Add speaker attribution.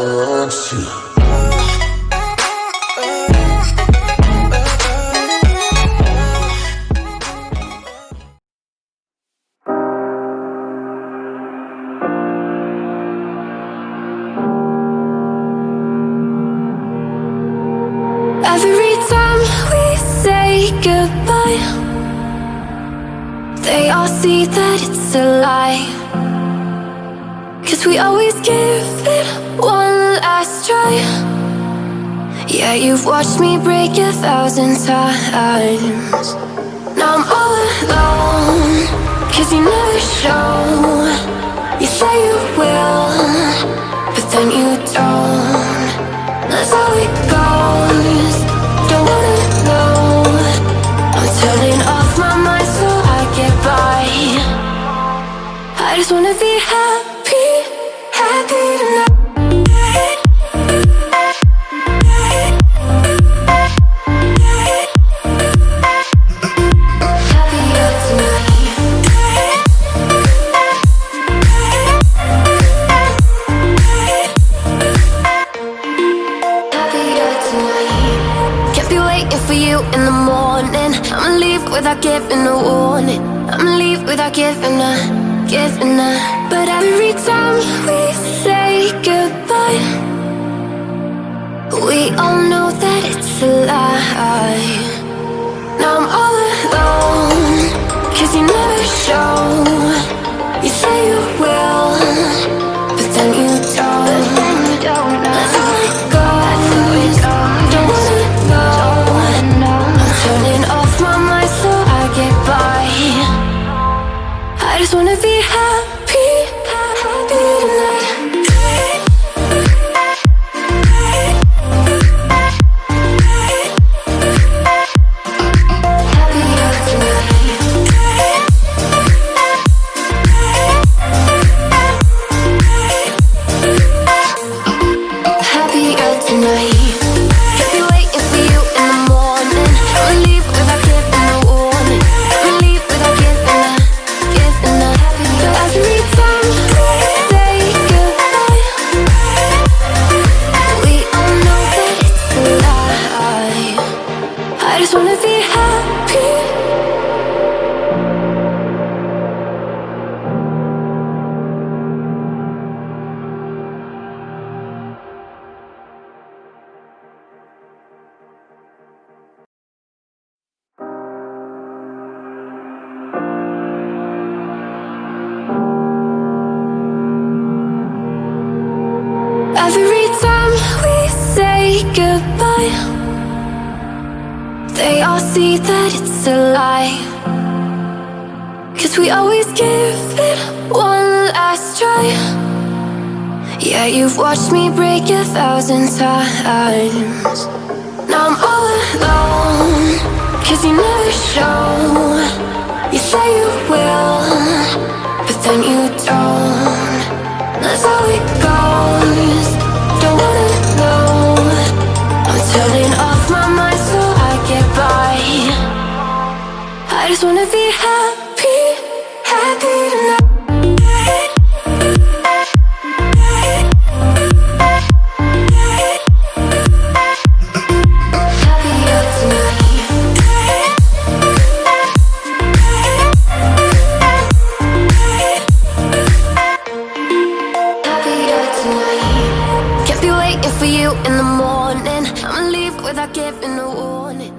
Speaker 1: Every time we say goodbye, they all see that it's a lie. 'Cause we always give it one last try. Yeah, you've watched me break 1,000 times. Now I'm all alone, 'cause you never show. You say you will, but then you don't. That's how it goes. Don't wanna know. I'm turning off my mind so I get by. I just wanna be happy, happy tonight. In the morning, I'ma leave without giving a warning. I'ma leave without giving a. But every time we say goodbye, we all know that it's a lie. Now I'm all alone, 'cause you never show. You say you will, but then you don't. That's how it goes. Don't wanna know. Turning off my mind so I get by. I just wanna be happy, happy tonight. Happier tonight. Happier tonight. I just wanna be happy. Every time we say goodbye, they all see that it's a lie. 'Cause we always give it one last try. Yeah, you've watched me break 1,000 times. Now I'm all alone, 'cause you never show. You say you will, but then you don't. That's how it goes. Don't wanna know. I'm turning off my mind so I get by. I just wanna be happy, happy tonight. Happier tonight. Happier tonight. Can't be waiting for you in the morning. I'ma leave without giving a warning.